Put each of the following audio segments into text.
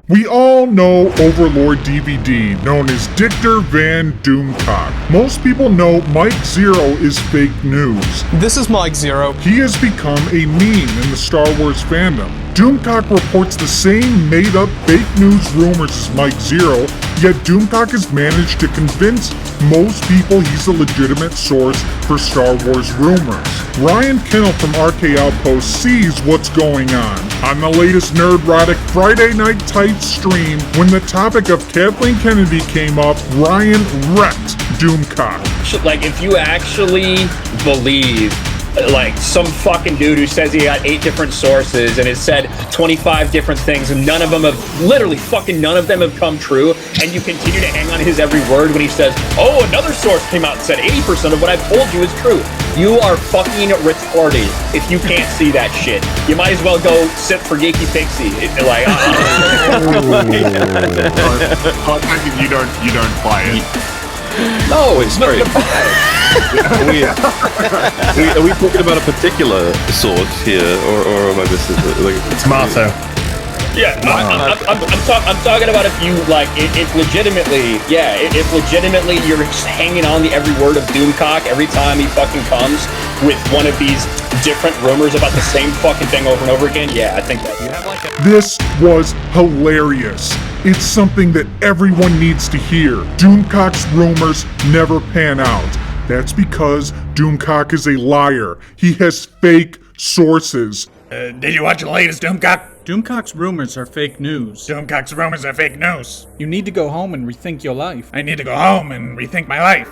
We all know Overlord DVD, known as Dictor Van Doomcock. Most people know Mike Zero is fake news. This is Mike Zero. He has become a meme in the Star Wars fandom. Doomcock reports the same made-up fake news rumors as Mike Zero, yet Doomcock has managed to convince most people he's a legitimate source for Star Wars rumors. Ryan Kinnell from RK Outpost sees what's going on the latest Nerdrotic Friday Night Tights stream. When the topic of Kathleen Kennedy came up, Ryan wrecked Doomcock. Like, if you actually believe like some fucking dude who says he got 8 different sources and has said 25 different things and none of them have, literally fucking none of them have come true, and you continue to hang on his every word when he says, oh, another source came out and said 80% of what I've told you is true. You are fucking retarded if you can't see that shit. You might as well go sit for Geeky Pixie. Like, you don't buy it. No, it's not. Are we talking about a particular source here, or am I missing like Tomato? Yeah, I'm talking about if you like, if legitimately, if legitimately you're just hanging on the every word of Doomcock every time he fucking comes with one of these different rumors about the same fucking thing over and over again. Yeah, I think that you have like a... This was hilarious. It's something that everyone needs to hear. Doomcock's rumors never pan out. That's because Doomcock is a liar. He has fake sources. Did you watch the latest Doomcock? Doomcock's rumors are fake news. Doomcock's rumors are fake news. You need to go home and rethink your life. I need to go home and rethink my life.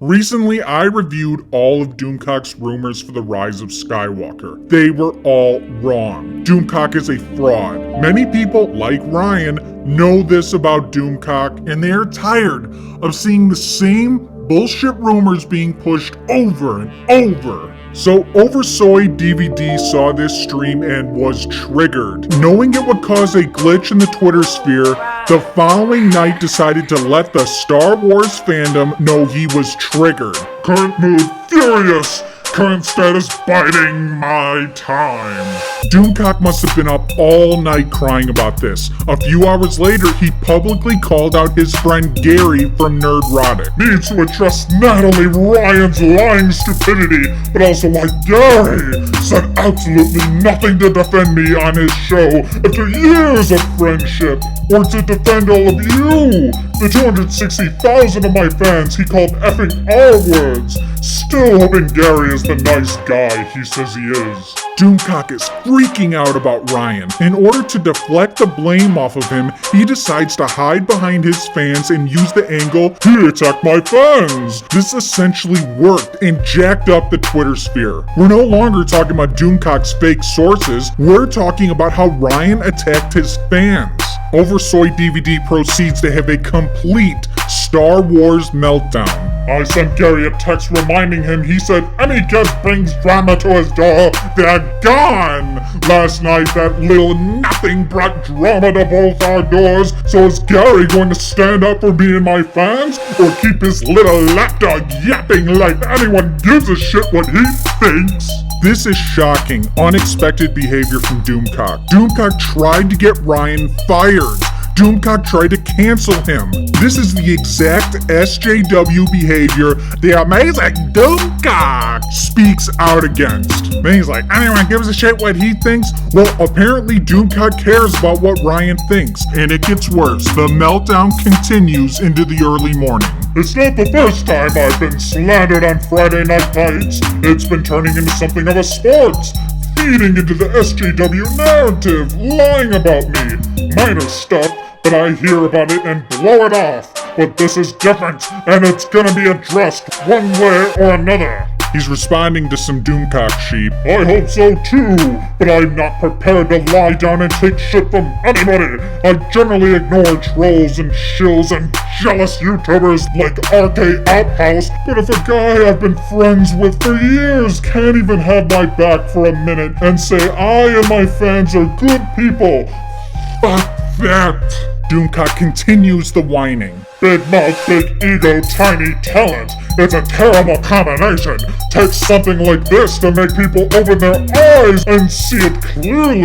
Recently, I reviewed all of Doomcock's rumors for The Rise of Skywalker. They were all wrong. Doomcock is a fraud. Many people, like Ryan, know this about Doomcock, and they are tired of seeing the same bullshit rumors being pushed over and over. So Oversoy DVD saw this stream and was triggered. Knowing it would cause a glitch in the Twitter sphere, the following night decided to let the Star Wars fandom know he was triggered. Current mood, furious. Current status, biding my time. Doomcock must have been up all night crying about this. A few hours later, he publicly called out his friend Gary from Nerdrotic. Needs to address not only Ryan's lying stupidity, but also why Gary said absolutely nothing to defend me on his show after years of friendship, or to defend all of you, the 260,000 of my fans he called effing R-words. Still hoping Gary is the nice guy he says he is. Doomcock is freaking out about Ryan. In order to deflect the blame off of him, he decides to hide behind his fans and use the angle, he attacked my fans. This essentially worked and jacked up the Twitter sphere. We're no longer talking about Doomcock's fake sources, we're talking about how Ryan attacked his fans. Oversoy DVD proceeds to have a complete Star Wars meltdown. I sent Gary a text reminding him he said any kid brings drama to his door, they're gone. Last night that little nothing brought drama to both our doors, so is Gary going to stand up for me and my fans, or keep his little lapdog yapping like anyone gives a shit what he thinks? This is shocking, unexpected behavior from Doomcock. Doomcock tried to get Ryan fired. Doomcock tried to cancel him. This is the exact SJW behavior the amazing Doomcock speaks out against. And he's like, anyone gives a shit what he thinks? Well, apparently Doomcock cares about what Ryan thinks, and it gets worse. The meltdown continues into the early morning. It's not the first time I've been slandered on Friday Night Tights. It's been turning into something of a sport. Feeding into the SJW narrative, lying about me. Minor stuff, but I hear about it and blow it off. But this is different, and it's gonna be addressed one way or another. He's responding to some Doomcock sheep. I hope so too, but I'm not prepared to lie down and take shit from anybody. I generally ignore trolls and shills and jealous YouTubers like RK Outhouse, but if a guy I've been friends with for years can't even have my back for a minute and say I and my fans are good people, fuck that. Doomcock continues the whining. Big mouth, big ego, tiny talent. It's a terrible combination. Takes something like this to make people open their eyes and see it clearly.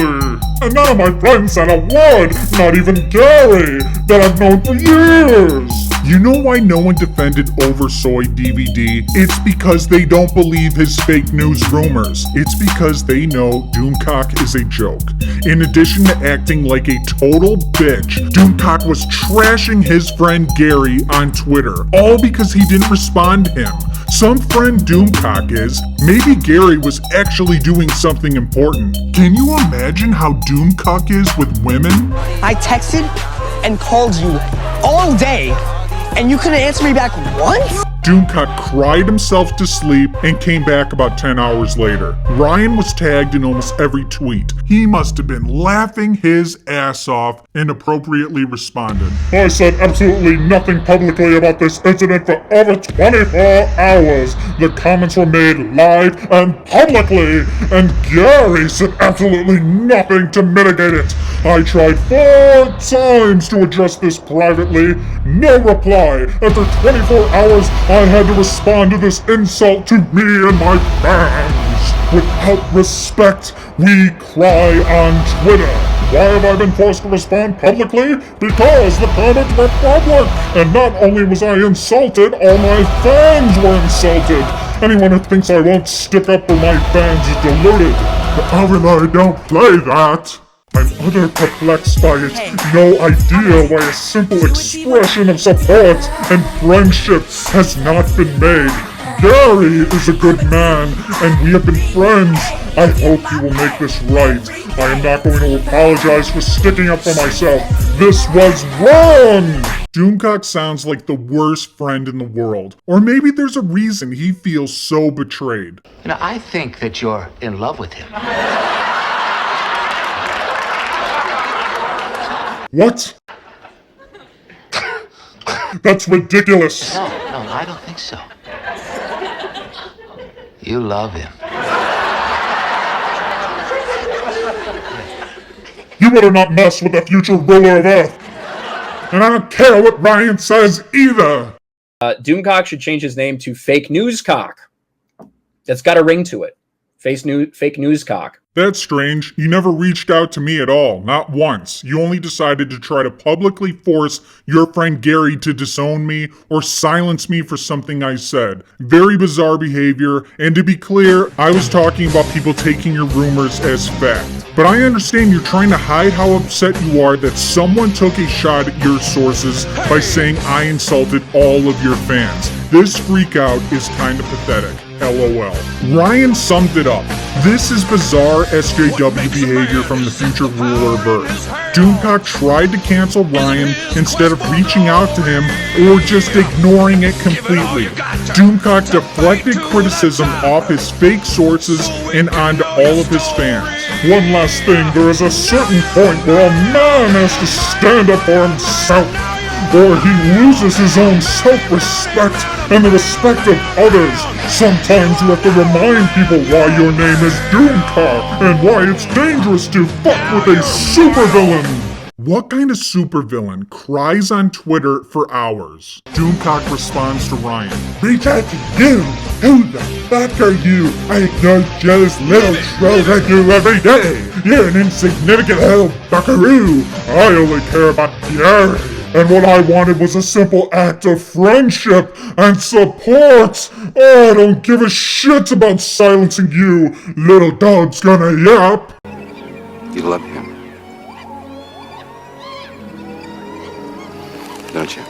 And none of my friends said a word, not even Gary, that I've known for years. You know why no one defended Oversoy DVD? It's because they don't believe his fake news rumors. It's because they know Doomcock is a joke. In addition to acting like a total bitch, Doomcock was trashing his friend Gary on Twitter, all because he didn't respond to him. Some friend Doomcock is. Maybe Gary was actually doing something important. Can you imagine how Doomcock is with women? I texted and called you all day, and you couldn't answer me back once? Doomcock cried himself to sleep and came back about 10 hours later. Ryan was tagged in almost every tweet. He must have been laughing his ass off and appropriately responded. I said absolutely nothing publicly about this incident for over 24 hours. The comments were made live and publicly, and Gary said absolutely nothing to mitigate it. I tried 4 times to address this privately. No reply. After 24 hours, I had to respond to this insult to me and my fans. Without respect, we cry on Twitter. Why have I been forced to respond publicly? Because the comments were public. And not only was I insulted, all my fans were insulted. Anyone who thinks I won't stick up for my fans is deluded. The Overlord don't play that. I'm utter perplexed by it. No idea why a simple expression of support and friendship has not been made. Gary is a good man, and we have been friends. I hope he will make this right. I am not going to apologize for sticking up for myself. This was wrong! Doomcock sounds like the worst friend in the world. Or maybe there's a reason he feels so betrayed. You know, I think that you're in love with him. What? That's ridiculous. No, I don't think so. You love him. You better not mess with the future ruler of Earth. And I don't care what Ryan says either. Doomcock should change his name to Fake News Cock. That's got a ring to it. Fake News Cock. That's strange. You never reached out to me at all, not once. You only decided to try to publicly force your friend Gary to disown me or silence me for something I said. Very bizarre behavior, and to be clear, I was talking about people taking your rumors as fact. But I understand you're trying to hide how upset you are that someone took a shot at your sources by saying I insulted all of your fans. This freakout is kinda pathetic. LOL. Ryan summed it up. This is bizarre SJW behavior from the future ruler of Earth. Doomcock tried to cancel Ryan instead of reaching out to him or just ignoring it completely. Doomcock deflected criticism off his fake sources and onto all of his fans. One last thing, there is a certain point where a man has to stand up for himself, or he loses his own self-respect and the respect of others. Sometimes you have to remind people why your name is Doomcock and why it's dangerous to fuck with a supervillain. What kind of supervillain cries on Twitter for hours? Doomcock responds to Ryan. Reach out to you! Who the fuck are you? I ignore jealous little trolls like you every day! You're an insignificant little buckaroo! I only care about Gary! And what I wanted was a simple act of friendship and support. Oh, I don't give a shit about silencing you, little dog's gonna yap. You love him, don't you?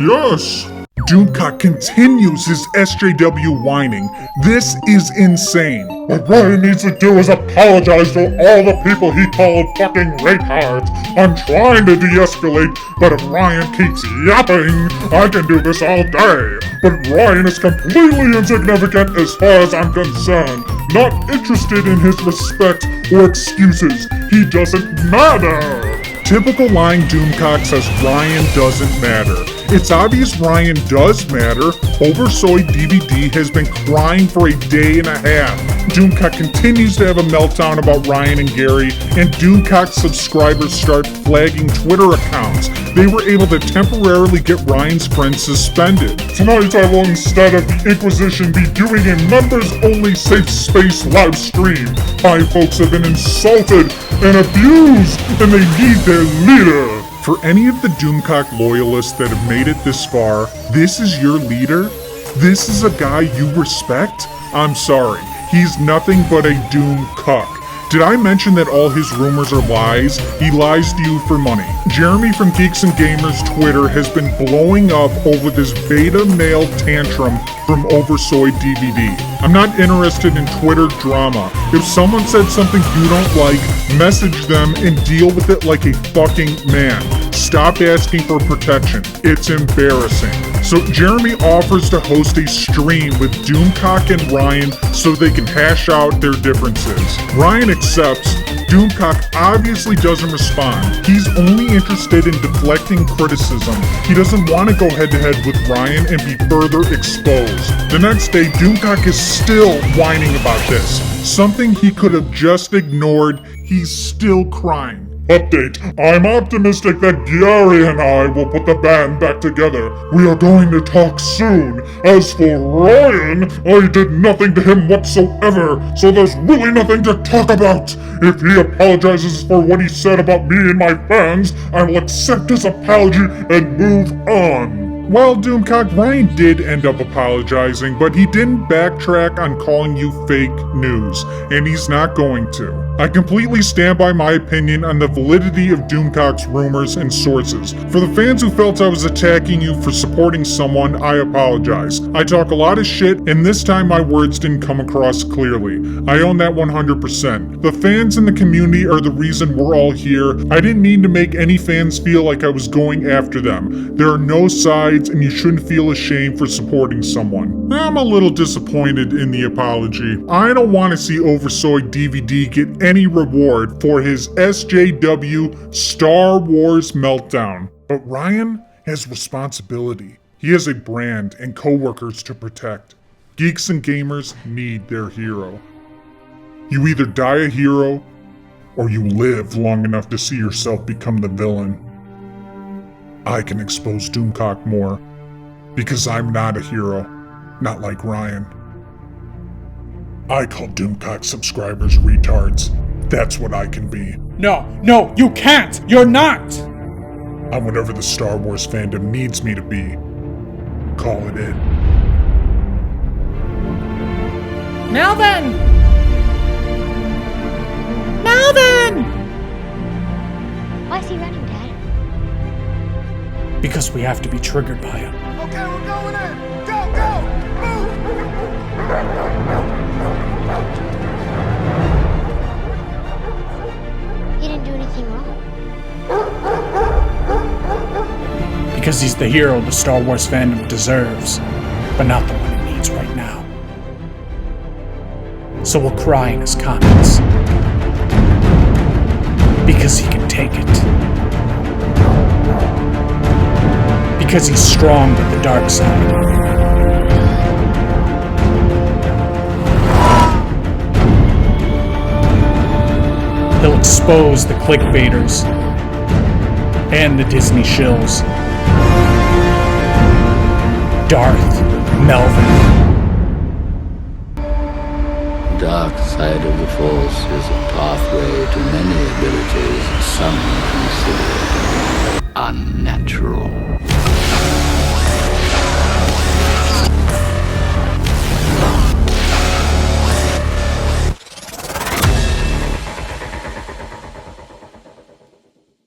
Yes. Doomcock continues his SJW whining. This is insane. What Ryan needs to do is apologize to all the people he called fucking retards. I'm trying to de-escalate, but if Ryan keeps yapping, I can do this all day. But Ryan is completely insignificant as far as I'm concerned. Not interested in his respect or excuses. He doesn't matter. Typical lying Doomcock says Ryan doesn't matter. It's obvious Ryan does matter. Oversoy DVD has been crying for a day and a half. Doomcock continues to have a meltdown about Ryan and Gary, and Doomcock subscribers start flagging Twitter accounts. They were able to temporarily get Ryan's friends suspended. Tonight I will, instead of the Inquisition, be doing a members-only safe space live stream. My folks have been insulted and abused, and they need their leader. For any of the Doomcock loyalists that have made it this far, this is your leader? This is a guy you respect? I'm sorry, he's nothing but a Doomcock. Did I mention that all his rumors are lies? He lies to you for money. Jeremy from Geeks and Gamers Twitter has been blowing up over this beta male tantrum from Oversoy DVD. I'm not interested in Twitter drama. If someone said something you don't like, message them and deal with it like a fucking man. Stop asking for protection. It's embarrassing. So Jeremy offers to host a stream with Doomcock and Ryan so they can hash out their differences. Ryan accepts. Doomcock obviously doesn't respond. He's only interested in deflecting criticism. He doesn't want to go head-to-head with Ryan and be further exposed. The next day, Doomcock is still whining about this. Something he could have just ignored. He's still crying. Update. I'm optimistic that Gary and I will put the band back together. We are going to talk soon. As for Ryan, I did nothing to him whatsoever, so there's really nothing to talk about. If he apologizes for what he said about me and my fans, I will accept his apology and move on. Well, Doomcock, Ryan did end up apologizing, but he didn't backtrack on calling you fake news, and he's not going to. I completely stand by my opinion on the validity of Doomcock's rumors and sources. For the fans who felt I was attacking you for supporting someone, I apologize. I talk a lot of shit, and this time my words didn't come across clearly. I own that 100%. The fans in the community are the reason we're all here. I didn't mean to make any fans feel like I was going after them. There are no sides, and you shouldn't feel ashamed for supporting someone. I'm a little disappointed in the apology. I don't want to see Oversoy DVD get any reward for his SJW Star Wars meltdown. But Ryan has responsibility. He has a brand and coworkers to protect. Geeks and gamers need their hero. You either die a hero, or you live long enough to see yourself become the villain. I can expose Doomcock more, because I'm not a hero, not like Ryan. I call Doomcock subscribers retards. That's what I can be. No, you can't! You're not! I'm whatever the Star Wars fandom needs me to be. Call it in. Melvin! Melvin! Why is he running, Dad? Because we have to be triggered by him. Okay, we're going in! Go! Move! He didn't do anything wrong. Because he's the hero the Star Wars fandom deserves, but not the one it needs right now. So we'll cry in his comments. Because he can take it. Because he's strong with the dark side. He'll expose the clickbaiters and the Disney shills. Darth Melvin. Dark side of the Force is a pathway to many abilities, some